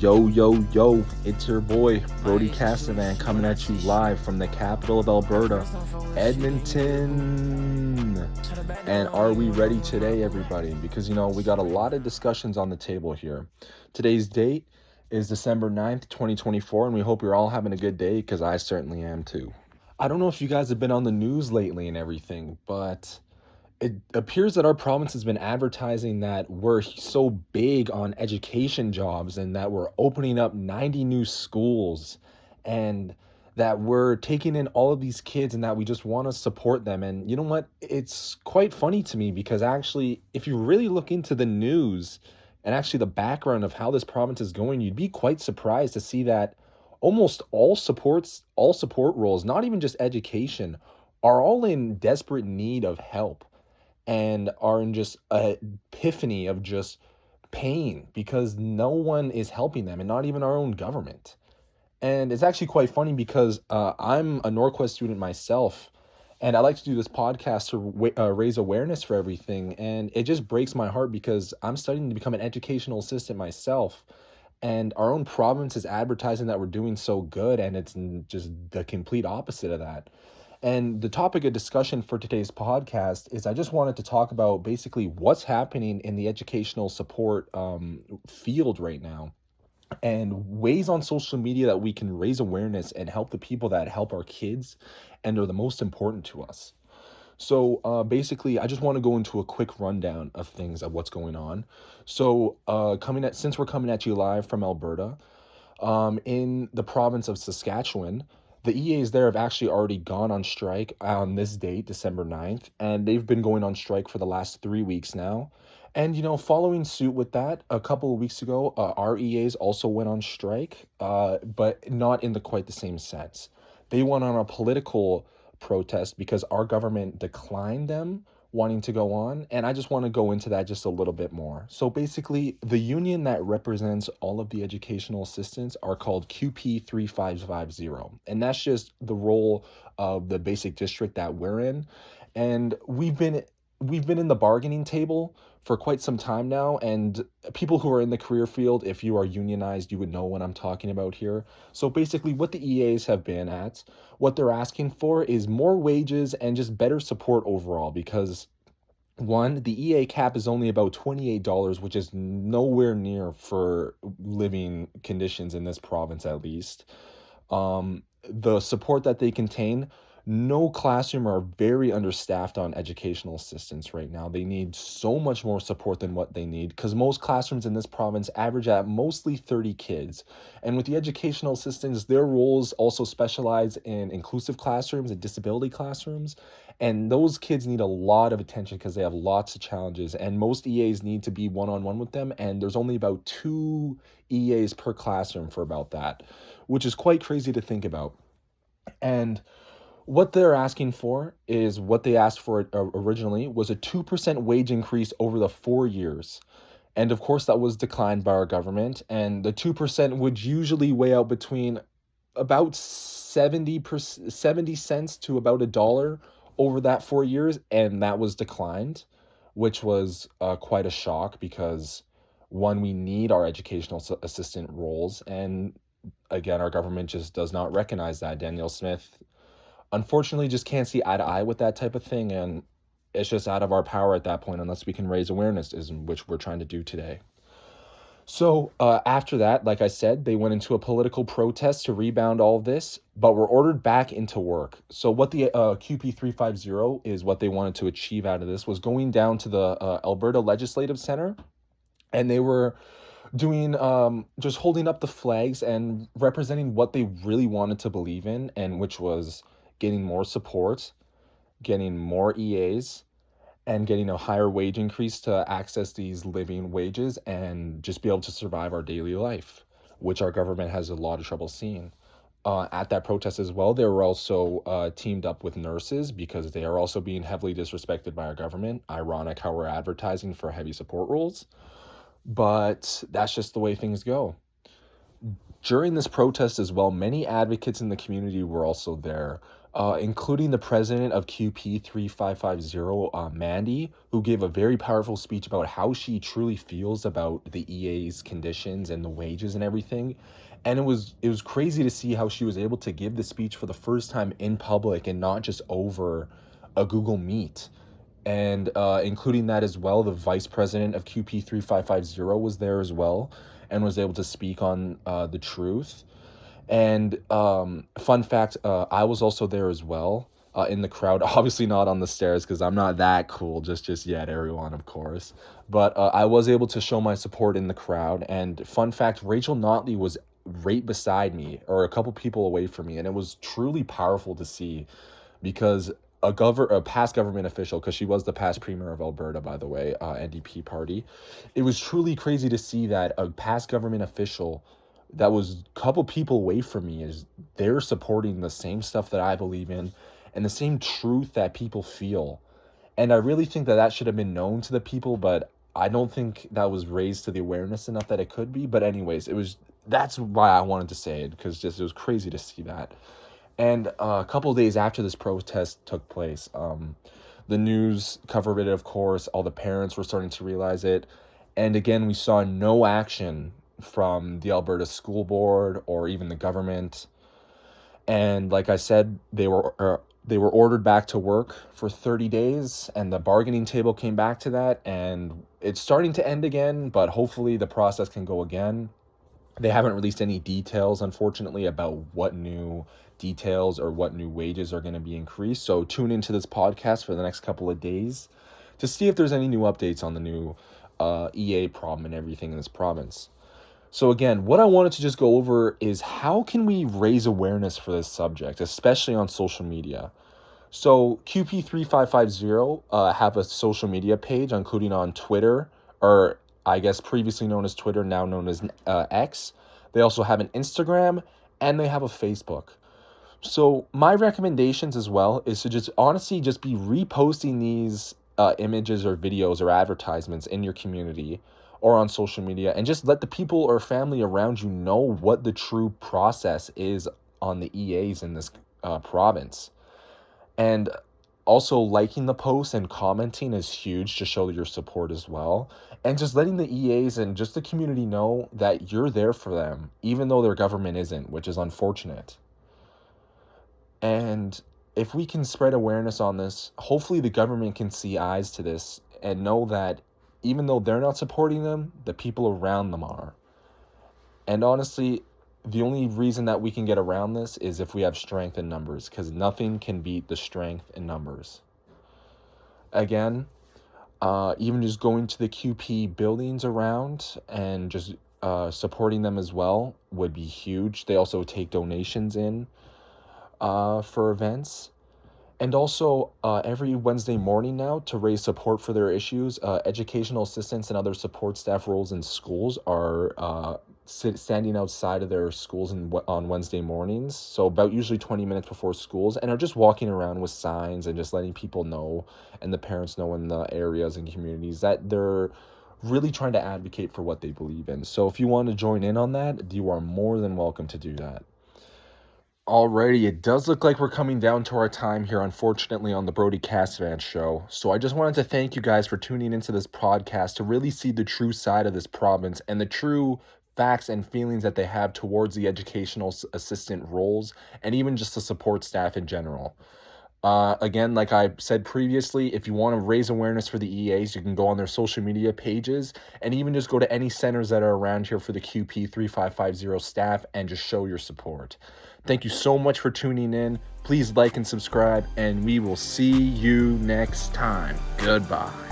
Yo, yo, yo, it's your boy, Brody Castavan, coming at you live from the capital of Alberta, Edmonton. And are we ready today, everybody? Because, we got a lot of discussions on the table here. Today's date is December 9th, 2024, and we hope you're all having a good day, because I certainly am too. I don't know if you guys have been on the news lately and everything, but it appears that our province has been advertising that we're so big on education jobs and that we're opening up 90 new schools and that we're taking in all of these kids and that we just want to support them. And you know what? It's quite funny to me because actually, if you really look into the news and actually the background of how this province is going, you'd be quite surprised to see that almost all support roles, not even just education, are all in desperate need of help and are in just a epiphany of just pain because no one is helping them and not even our own government. And it's actually quite funny because I'm a Norquest student myself, and I like to do this podcast to raise awareness for everything. And it just breaks my heart because I'm studying to become an educational assistant myself. And our own province is advertising that we're doing so good, and it's just the complete opposite of that. And the topic of discussion for today's podcast is I just wanted to talk about basically what's happening in the educational support field right now and ways on social media that we can raise awareness and help the people that help our kids and are the most important to us. So basically, I just want to go into a quick rundown of things of what's going on. So since we're coming at you live from Alberta, in the province of Saskatchewan, the EAs there have actually already gone on strike on this date, December 9th, and they've been going on strike for the last 3 weeks now. And, following suit with that, a couple of weeks ago, our EAs also went on strike, but not in quite the same sense. They went on a political protest because our government declined them wanting to go on. And I just want to go into that just a little bit more. So basically, the union that represents all of the educational assistants are called QP 3550. And that's just the role of the basic district that we're in. And we've been in the bargaining table for quite some time now, and people who are in the career field, if you are unionized, you would know what I'm talking about here. So basically what the EAs have been at, what they're asking for is more wages and just better support overall because one, the EA cap is only about $28, which is nowhere near for living conditions in this province at least. The support that they contain, no classroom are very understaffed on educational assistants right now. They need so much more support than what they need because most classrooms in this province average at mostly 30 kids. And with the educational assistants, their roles also specialize in inclusive classrooms and disability classrooms. And those kids need a lot of attention because they have lots of challenges. And most EAs need to be one-on-one with them. And there's only about 2 EAs per classroom for about that, which is quite crazy to think about. And what they're asking for is what they asked for originally was a 2% wage increase over the 4 years. And of course, that was declined by our government. And the 2% would usually weigh out between about 70 cents to about $1 over that 4 years. And that was declined, which was quite a shock because, one, we need our educational assistant roles. And again, our government just does not recognize that. Danielle Smith unfortunately just can't see eye to eye with that type of thing, and it's just out of our power at that point unless we can raise awareness, which we're trying to do today. So after that, like I said, they went into a political protest to rebound all of this, but were ordered back into work. So what the QP 350 is, what they wanted to achieve out of this was going down to the Alberta Legislative Center, and they were doing just holding up the flags and representing what they really wanted to believe in, and which was getting more support, getting more EAs, and getting a higher wage increase to access these living wages and just be able to survive our daily life, which our government has a lot of trouble seeing. At that protest as well, they were also teamed up with nurses because they are also being heavily disrespected by our government. Ironic how we're advertising for heavy support roles, but that's just the way things go. During this protest as well, many advocates in the community were also there. including the president of QP 3550, Mandy, who gave a very powerful speech about how she truly feels about the EA's conditions and the wages and everything. And it was crazy to see how she was able to give the speech for the first time in public and not just over a Google Meet. And including that as well, the vice president of QP 3550 was there as well and was able to speak on the truth. And fun fact, I was also there as well, in the crowd. Obviously not on the stairs because I'm not that cool just yet, everyone, of course. But I was able to show my support in the crowd. And fun fact, Rachel Notley was right beside me, or a couple people away from me, and it was truly powerful to see because a past government official, because she was the past premier of Alberta, by the way, NDP party. It was truly crazy to see that a past government official that was a couple people away from me is they're supporting the same stuff that I believe in and the same truth that people feel. And I really think that that should have been known to the people, but I don't think that was raised to the awareness enough that it could be. But anyways, that's why I wanted to say it, because just it was crazy to see that. And a couple of days after this protest took place, the news covered it, of course. All the parents were starting to realize it. And again, we saw no action from the Alberta School Board or even the government. And like I said, they were ordered back to work for 30 days, and the bargaining table came back to that, and it's starting to end again, but hopefully the process can go again. They haven't released any details, unfortunately, about what new details or what new wages are going to be increased. So tune into this podcast for the next couple of days to see if there's any new updates on the new EA problem and everything in this province. So again, what I wanted to just go over is how can we raise awareness for this subject, especially on social media. So QP3550 have a social media page, including on Twitter, or I guess previously known as Twitter, now known as X. They also have an Instagram, and they have a Facebook. So my recommendations as well is to just honestly just be reposting these images or videos or advertisements in your community or on social media, and just let the people or family around you know what the true process is on the EAs in this province. And also liking the post and commenting is huge to show your support as well. And just letting the EAs and just the community know that you're there for them, even though their government isn't, which is unfortunate. And if we can spread awareness on this, hopefully the government can see eyes to this and know that even though they're not supporting them, the people around them are. And honestly, the only reason that we can get around this is if we have strength in numbers, because nothing can beat the strength in numbers. Again, even just going to the QP buildings around and just supporting them as well would be huge. They also take donations in for events. And also, every Wednesday morning now, to raise support for their issues, educational assistants and other support staff roles in schools are standing outside of their schools on Wednesday mornings, so about usually 20 minutes before schools, and are just walking around with signs and just letting people know, and the parents know in the areas and communities, that they're really trying to advocate for what they believe in. So if you want to join in on that, you are more than welcome to do that. Alrighty, it does look like we're coming down to our time here, unfortunately, on the Brody Casavan show. So I just wanted to thank you guys for tuning into this podcast to really see the true side of this province and the true facts and feelings that they have towards the educational assistant roles and even just the support staff in general. Again, like I said previously, if you want to raise awareness for the EAs, you can go on their social media pages and even just go to any centers that are around here for the QP 3550 staff and just show your support. Thank you so much for tuning in. Please like and subscribe, and we will see you next time. Goodbye.